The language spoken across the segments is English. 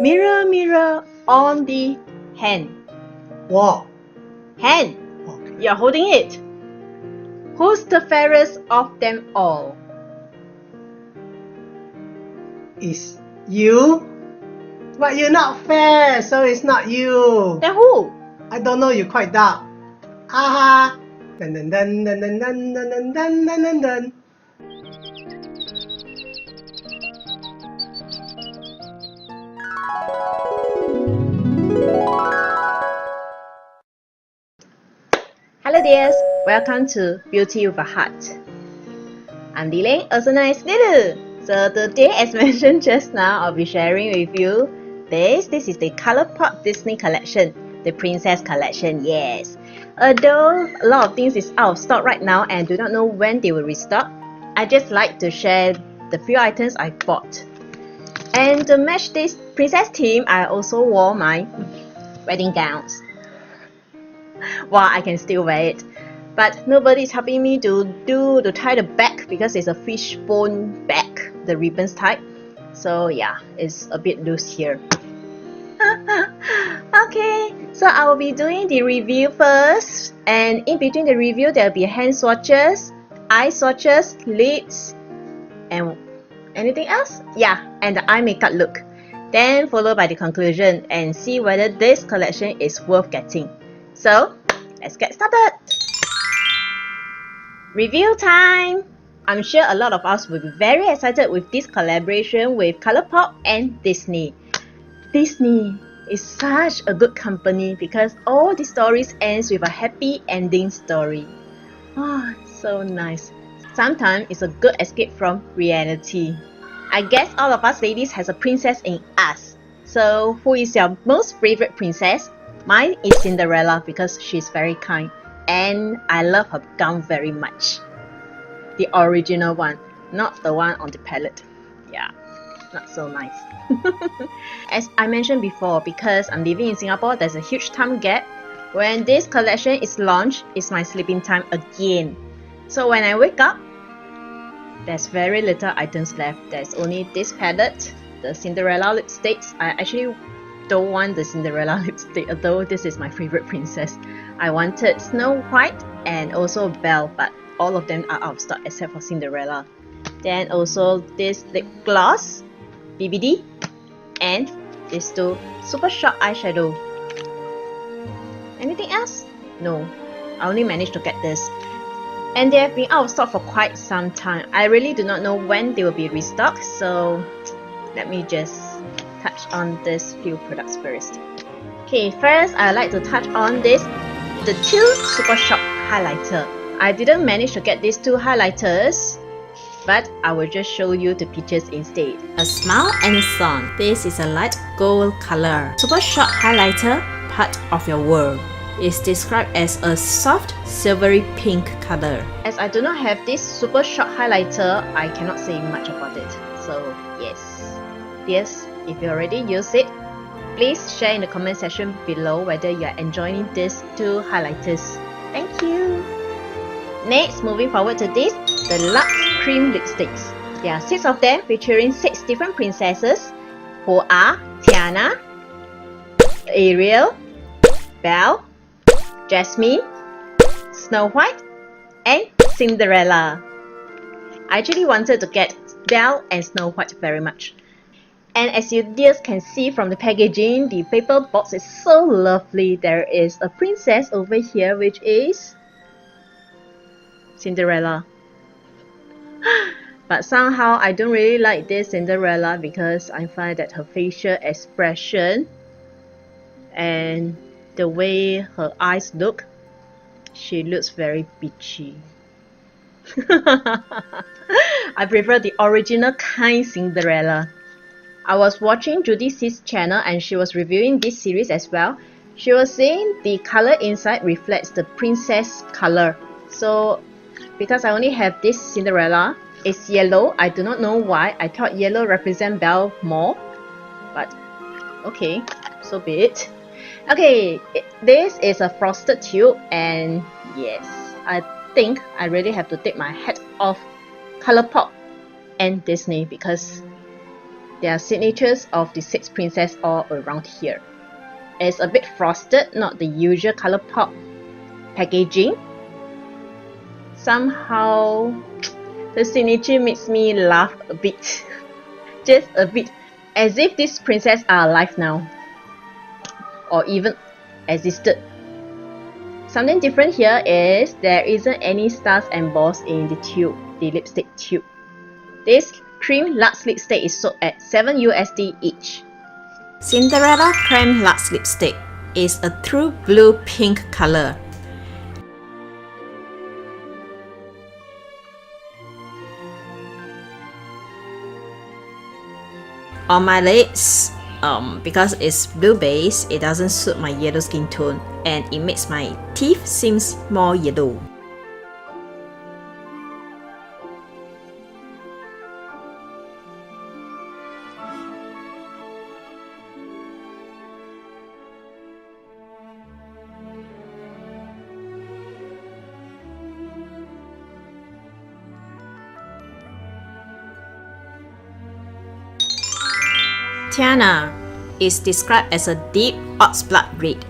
Mirror, mirror on the hand. Wall. Hand. Okay. You're holding it. Who's the fairest of them all? Is you? But you're not fair, so it's not you. Then who? I don't know, you're quite dark. Haha. Dun dun dun dun dun dun dun dun dun dun dun. Hello dears, welcome to Beauty with a Heart. I'm Diling, also known as LULU. So today, as mentioned just now, I'll be sharing with you this is the ColourPop Disney collection, the Princess collection, yes. Although a lot of things is out of stock right now and do not know when they will restock, I just like to share the few items I bought. And to match this princess theme, I also wore my wedding gowns. Well, I can still wear it, but nobody is helping me to tie the back because it's a fishbone back, the ribbons type. So yeah, it's a bit loose here. Okay, so I will be doing the review first, and in between the review there will be hand swatches, eye swatches, lips, and anything else? Yeah, and the eye makeup look. Then followed by the conclusion and see whether this collection is worth getting. So, let's get started! Review time! I'm sure a lot of us will be very excited with this collaboration with ColourPop and Disney. Disney is such a good company because all the stories ends with a happy ending story. Oh, so nice. Sometimes it's a good escape from reality. I guess all of us ladies has a princess in us. So, who is your most favorite princess? Mine is Cinderella because she's very kind and I love her gown very much. The original one, not the one on the palette. Yeah, not so nice. As I mentioned before, because I'm living in Singapore, there's a huge time gap. When this collection is launched, it's my sleeping time again. So when I wake up, there's very little items left. There's only this palette, the Cinderella lipsticks. I actually don't want the Cinderella lipstick, although this is my favorite princess. I wanted Snow White and also Belle, but all of them are out of stock except for Cinderella. Then also this lip gloss, BBD, and these two super short eyeshadow. Anything else? No, I only managed to get this. And they have been out of stock for quite some time. I really do not know when they will be restocked, so let me just touch on these few products first. Okay, first I'd like to touch on the two Super Shop highlighter. I didn't manage to get these two highlighters, but I will just show you the pictures instead. A Smile and a Song. This is a light gold color. Super Shop highlighter, part of your world. Is described as a soft silvery pink color. As I do not have this Super Shop highlighter, I cannot say much about it. So yes, if you already use it, please share in the comment section below whether you are enjoying these two highlighters. Thank you! Next, moving forward to this, the Luxe Cream Lipsticks. There are 6 of them featuring 6 different princesses who are Tiana, Ariel, Belle, Jasmine, Snow White, and Cinderella. I actually wanted to get Belle and Snow White very much. And as you dears can see from the packaging, the paper box is so lovely. There is a princess over here which is Cinderella. But somehow I don't really like this Cinderella because I find that her facial expression and the way her eyes look, she looks very bitchy. I prefer the original kind Cinderella. I was watching Judy C's channel and she was reviewing this series as well. She was saying the color inside reflects the princess color. So because I only have this Cinderella, it's yellow. I do not know why. I thought yellow represents Belle more. But okay, so be it. Okay, this is a frosted tube and yes, I think I really have to take my hat off ColourPop and Disney because there are signatures of the 6 princess all around here. It's a bit frosted, not the usual ColourPop packaging. Somehow the signature makes me laugh a bit. Just a bit. As if these princesses are alive now. Or even existed. Something different here is there isn't any stars embossed in the tube, the lipstick tube. This cream luxe lipstick is sold at $7 each. Cinderella Creme Luxe Lipstick is a true blue pink color. On my lips, because it's blue base, it doesn't suit my yellow skin tone and it makes my teeth seems more yellow. Tiana is described as a deep oxblood red.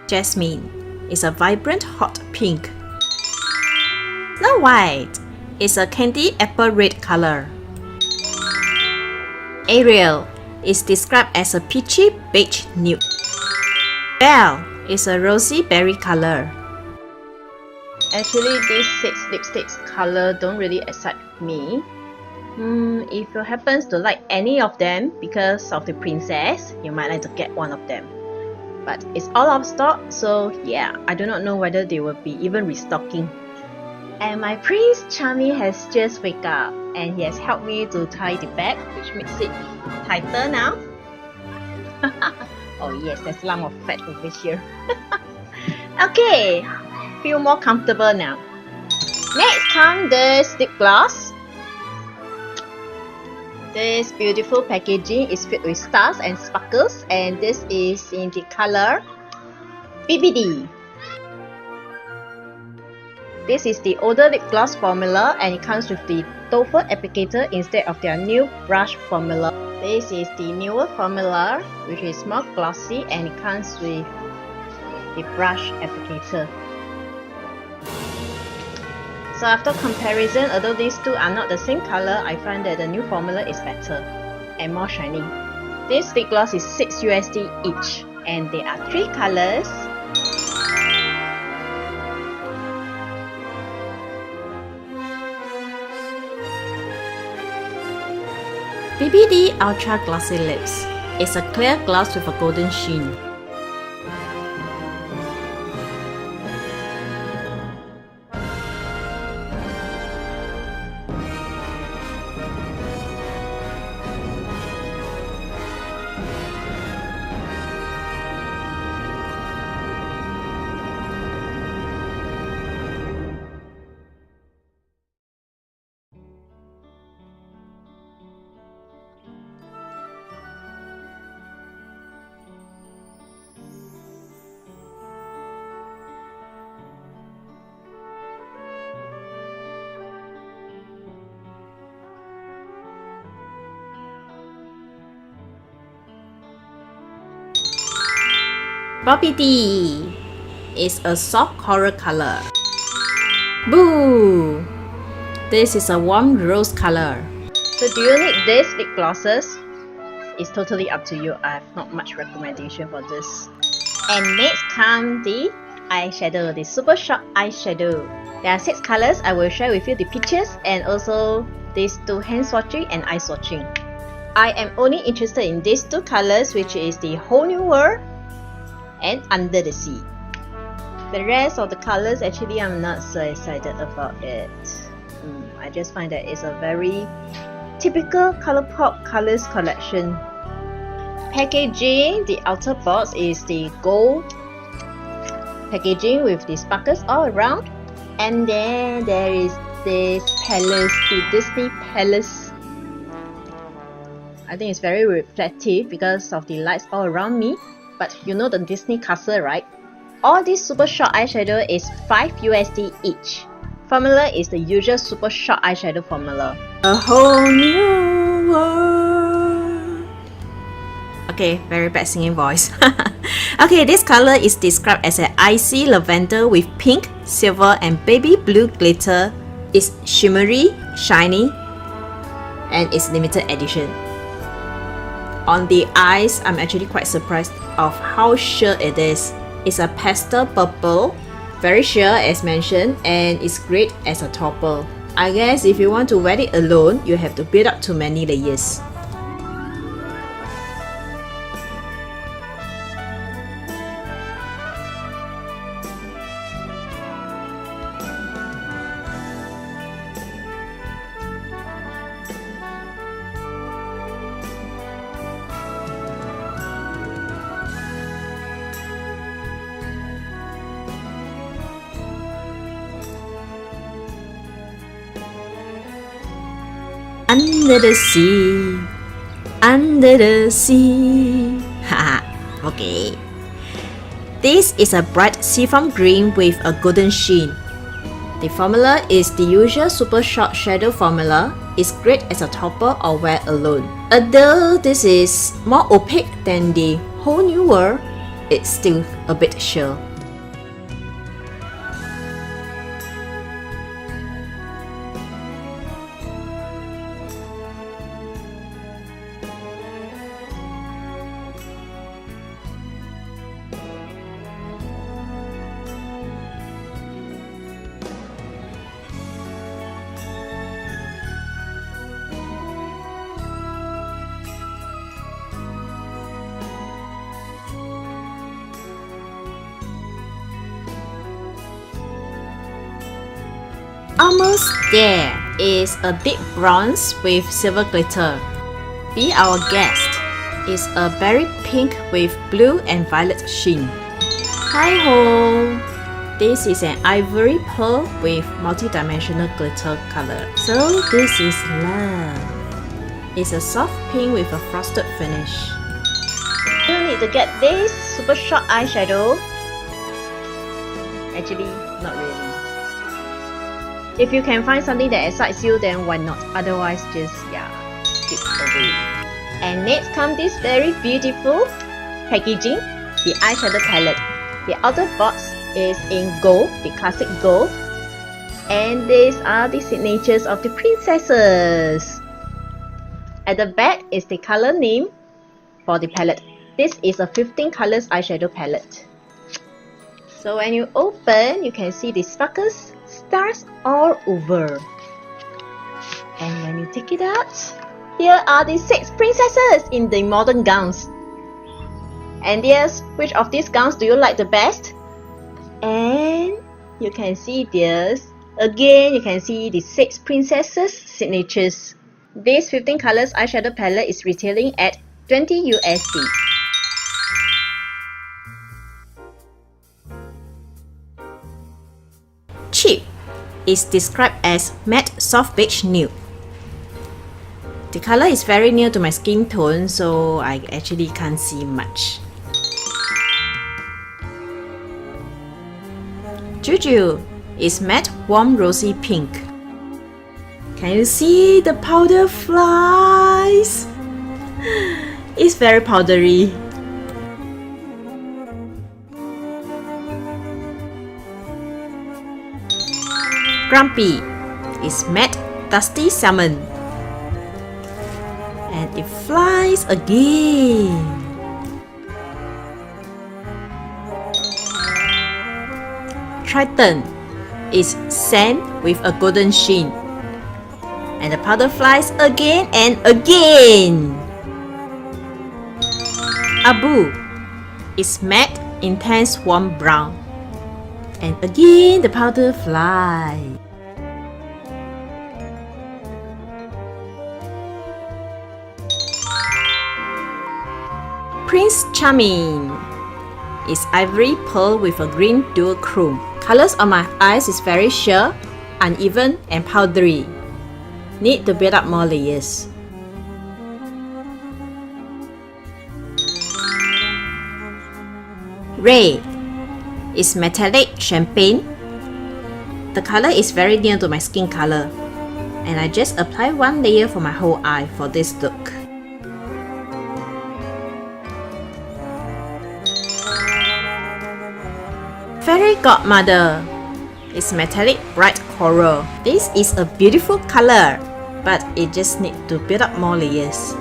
Jasmine is a vibrant hot pink. Snow White is a candy apple red color. Ariel is described as a peachy beige nude. Belle is a rosy berry color. Actually, these 6 lipsticks color don't really excite me. If you happen to like any of them because of the princess, you might like to get one of them. But it's all out of stock, so yeah, I do not know whether they will be even restocking. And my Prince Charming has just wake up and he has helped me to tie the bag, which makes it tighter now. Oh yes, there's a lump of fat over here. Okay, feel more comfortable now. Next comes the lip gloss. This beautiful packaging is filled with stars and sparkles, and this is in the color BBD. This is the older lip gloss formula and it comes with the doe-foot applicator instead of their new brush formula. This is the newer formula which is more glossy and it comes with the brush applicator. So after comparison, although these two are not the same color, I find that the new formula is better and more shiny. This lip gloss is $6 each and there are 3 colors. BBD Ultra Glossy Lips is a clear gloss with a golden sheen. Bobby D is a soft coral color. Boo! This is a warm rose color. So do you need these lip glosses? It's totally up to you. I have not much recommendation for this. And next comes the eyeshadow, the super short eyeshadow. There are 6 colors. I will share with you the pictures and also these 2 hand swatching and eye swatching. I am only interested in these 2 colors, which is the Whole New World and Under the Sea. The rest of the colors, actually I'm not so excited about it. I just find that it's a very typical ColourPop colors collection. Packaging, the outer box is the gold packaging with the sparkles all around. And then there is this palace, the Disney palace. I think it's very reflective because of the lights all around me. But you know the Disney castle, right? All this super short eyeshadow is $5 each. Formula is the usual super short eyeshadow formula. A whole new new world. Okay, very bad singing voice. Okay, this color is described as an icy lavender with pink, silver, and baby blue glitter. It's shimmery, shiny, and it's limited edition. On the eyes, I'm actually quite surprised of how sheer it is. It's a pastel purple, very sheer as mentioned, and it's great as a topper. I guess if you want to wear it alone, you have to build up too many layers. Under the sea, under the sea. Haha, okay. This is a bright seafoam green with a golden sheen. The formula is the usual super short shadow formula. It's great as a topper or wear alone. Although this is more opaque than the whole new world, it's still a bit sheer. Almost there is a deep bronze with silver glitter. Be our guest is a berry pink with blue and violet sheen. Hi ho! This is an ivory pearl with multi-dimensional glitter color. So this is love. It's a soft pink with a frosted finish. You need to get this super short eyeshadow. Actually, not really. If you can find something that excites you, then why not? Otherwise, just skip away. And next comes this very beautiful packaging, the eyeshadow palette. The outer box is in gold, the classic gold. And these are the signatures of the princesses. At the back is the color name for the palette. This is a 15 colors eyeshadow palette. So when you open, you can see the sparkles, stars all over. And when you take it out, here are the 6 princesses in the modern gowns. And yes, which of these gowns do you like the best? And you can see this. Again, you can see the 6 princesses signatures. This 15 colors eyeshadow palette is retailing at 20 USD. Cheap is described as matte soft beige nude. The color is very near to my skin tone, so I actually can't see much. Juju is matte warm rosy pink. Can you see the powder flies? It's very powdery. Grumpy is matte dusty salmon. And it flies again. Triton is sand with a golden sheen. And the powder flies again and again. Abu is matte intense warm brown. And again the powder flies. Prince Charming is ivory pearl with a green dual chrome. Colors on my eyes is very sheer, uneven and powdery. Need to build up more layers. Ray is metallic champagne. The color is very near to my skin color. And I just apply one layer for my whole eye for this look. Fairy Godmother is metallic bright coral. This is a beautiful color, but it just needs to build up more layers.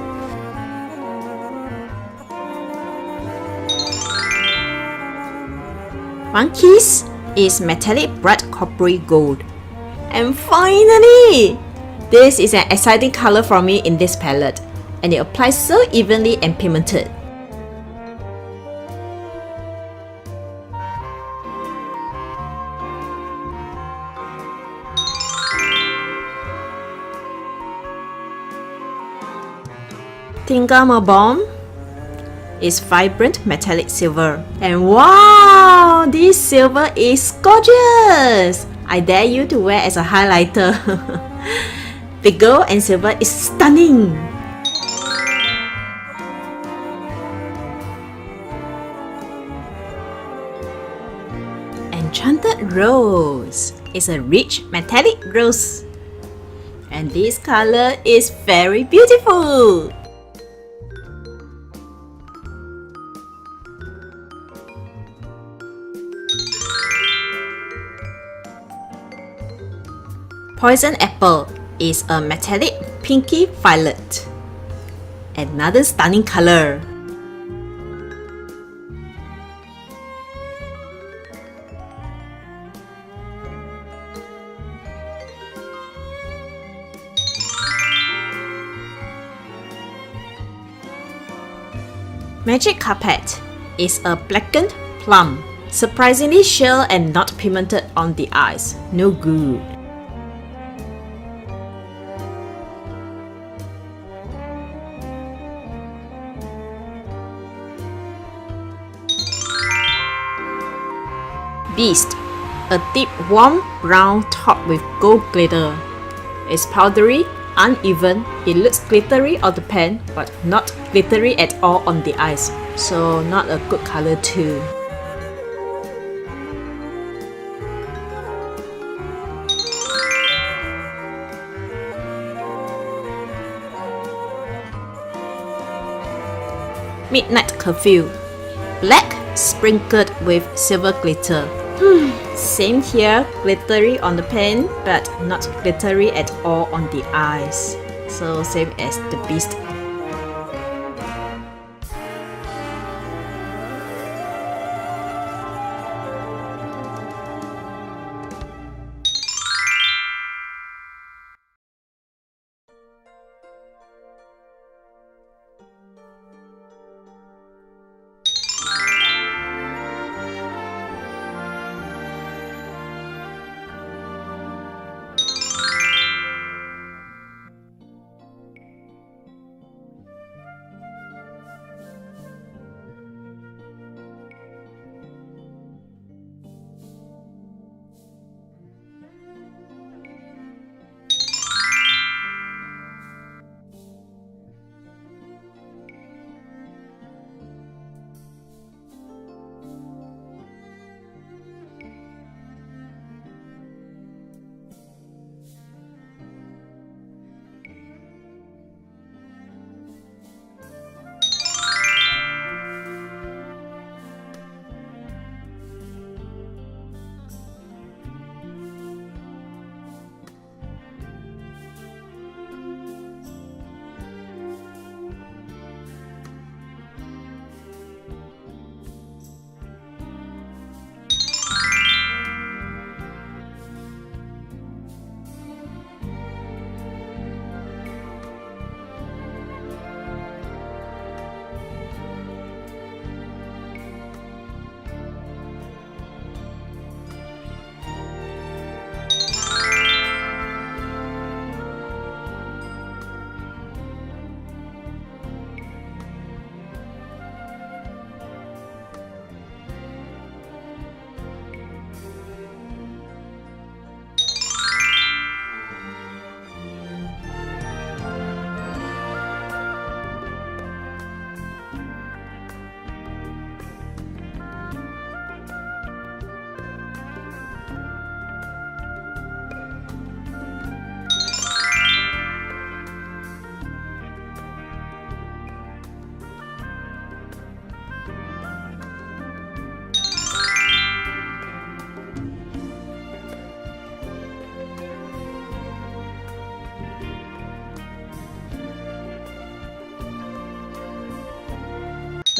Monkeys is metallic bright coppery gold. And finally, this is an exciting color for me in this palette, and it applies so evenly and pigmented. Bomb is vibrant metallic silver. And wow, this silver is gorgeous! I dare you to wear as a highlighter. The gold and silver is stunning! Enchanted Rose is a rich metallic rose. And this color is very beautiful! Poison Apple is a metallic pinky violet. Another stunning color. Magic Carpet is a blackened plum. Surprisingly sheer and not pigmented on the eyes. No good. Beast, a deep warm brown top with gold glitter. It's powdery, uneven, it looks glittery on the pen but not glittery at all on the eyes, so not a good color too. Midnight Curfew, black sprinkled with silver glitter. Same here, glittery on the pen but not glittery at all on the eyes. So same as the Beast.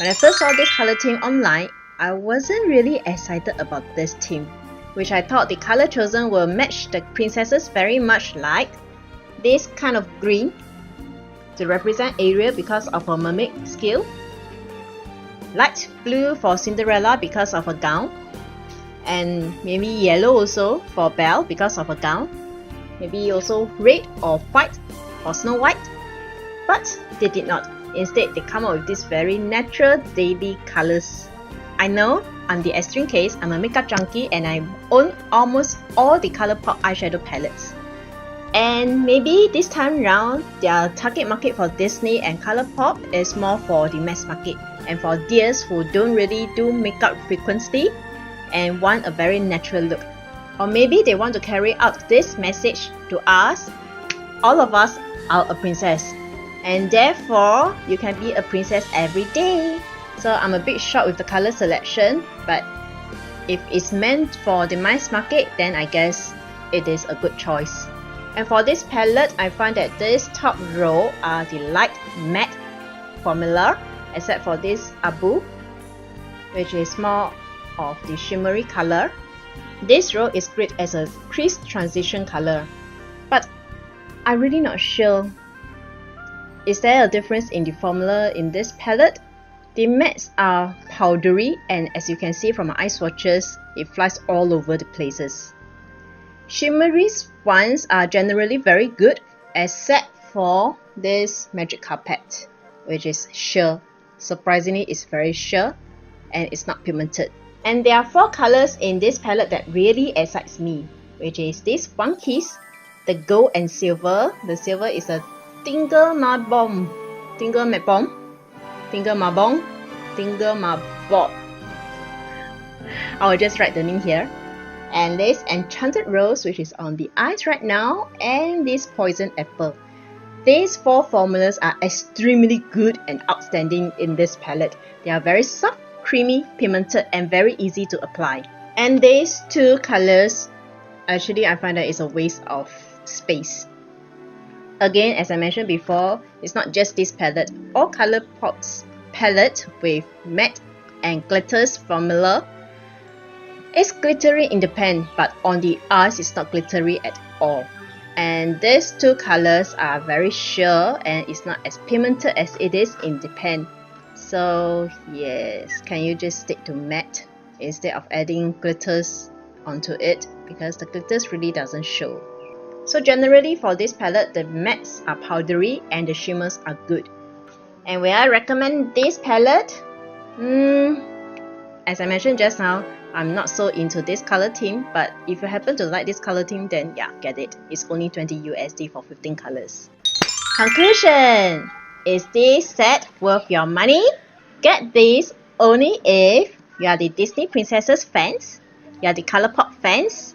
When I first saw this color theme online, I wasn't really excited about this theme, which I thought the color chosen will match the princesses very much, like this kind of green to represent Ariel because of her mermaid skill, light blue for Cinderella because of her gown, and maybe yellow also for Belle because of her gown, maybe also red or white for Snow White, but they did not. Instead, they come up with these very natural daily colors. I know I'm the extreme case. I'm a makeup junkie and I own almost all the ColourPop eyeshadow palettes. And maybe this time round, their target market for Disney and ColourPop is more for the mass market and for dears who don't really do makeup frequently and want a very natural look. Or maybe they want to carry out this message to us. All of us are a princess, and therefore you can be a princess every day. So I'm a bit shocked with the color selection, but if it's meant for the mass market, then I guess it is a good choice. And for this palette, I find that this top row are the light matte formula, except for this Abu, which is more of the shimmery color. This row is great as a crease transition color, but I'm really not sure. Is there a difference in the formula in this palette? The mattes are powdery, and as you can see from my eye swatches, it flies all over the places. Shimmery ones are generally very good, except for this Magic Carpet, which is sheer. Surprisingly, it's very sheer and it's not pigmented. And there are 4 colors in this palette that really excites me, which is this One Kiss, the gold and silver. The silver is a Tingle Mabom, Tingle Mabom, Tingle Mabong, Tingle Mabob. I will just write the name here. And this Enchanted Rose, which is on the eyes right now, and this Poison Apple. These 4 formulas are extremely good and outstanding in this palette. They are very soft, creamy, pigmented, and very easy to apply. And these 2 colors, actually I find that it's a waste of space. Again, as I mentioned before, it's not just this palette. All ColourPop's palette with matte and glitters formula is glittery in the pen, but on the eyes it's not glittery at all. And these 2 colors are very sheer and it's not as pigmented as it is in the pen. So yes, can you just stick to matte instead of adding glitters onto it, because the glitters really doesn't show. So generally for this palette, the mattes are powdery and the shimmers are good. And will I recommend this palette? As I mentioned just now, I'm not so into this color theme, but if you happen to like this color theme, then yeah, get it. It's only 20 USD for 15 colors. Conclusion! Is this set worth your money? Get this only if you are the Disney Princesses fans, you are the ColourPop fans,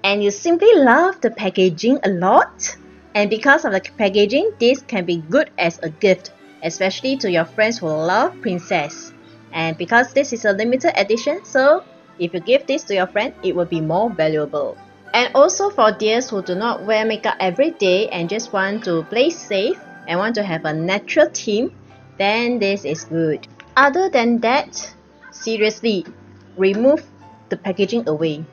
and you simply love the packaging a lot. And because of the packaging, this can be good as a gift, especially to your friends who love princess. And because this is a limited edition, so if you give this to your friend, it will be more valuable. And also for dears who do not wear makeup every day and just want to play safe and want to have a natural theme, then this is good. Other than that, seriously, remove the packaging away.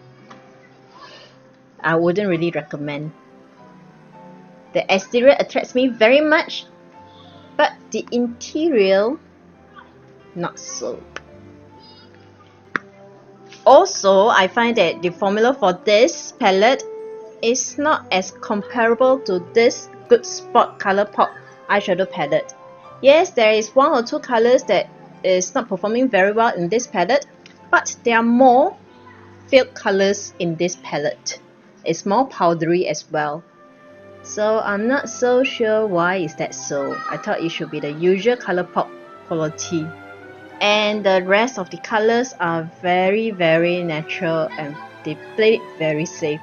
I wouldn't really recommend. The exterior attracts me very much, but the interior, not so. Also, I find that the formula for this palette is not as comparable to this Good Spot ColourPop eyeshadow palette. Yes, there is 1 or 2 colors that is not performing very well in this palette, but there are more filled colors in this palette. It's more powdery as well. So I'm not so sure why is that so. I thought it should be the usual ColourPop quality. And the rest of the colors are very natural and they played it very safe.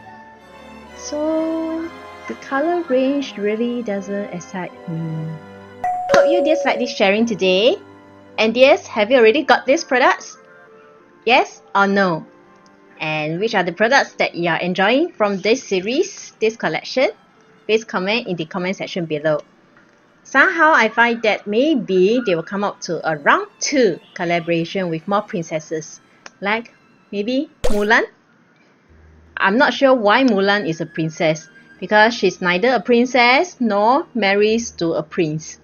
So the color range really doesn't excite me. Hope you did like this sharing today. And yes, have you already got these products? Yes or no? And which are the products that you are enjoying from this series, this collection? Please comment in the comment section below. Somehow I find that maybe they will come up to a round 2 collaboration with more princesses, like maybe Mulan. I'm not sure why Mulan is a princess, because she's neither a princess nor marries to a prince.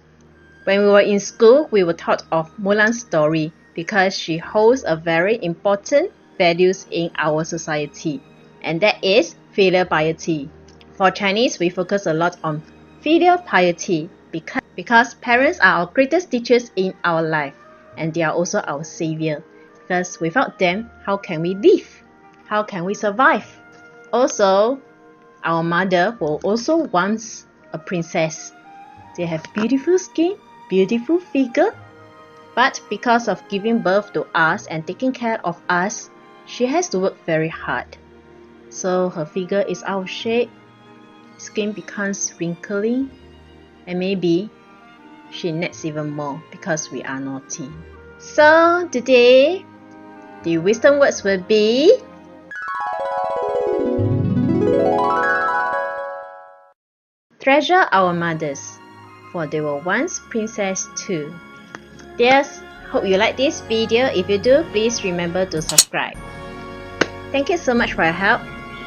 When we were in school, we were taught of Mulan's story because she holds a very important values in our society, and that is filial piety. For Chinese, we focus a lot on filial piety because parents are our greatest teachers in our life, and they are also our savior. Because without them, how can we live? How can we survive? Also, our mother was also once a princess. They have beautiful skin, beautiful figure, but because of giving birth to us and taking care of us, she has to work very hard. So her figure is out of shape, skin becomes wrinkly, and maybe she needs even more because we are naughty. So today, the wisdom words will be treasure our mothers, for they were once princess too. Dears, hope you like this video. If you do, please remember to subscribe. Thank you so much for your help,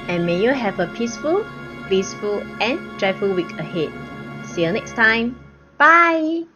and may you have a peaceful, blissful and joyful week ahead. See you next time. Bye!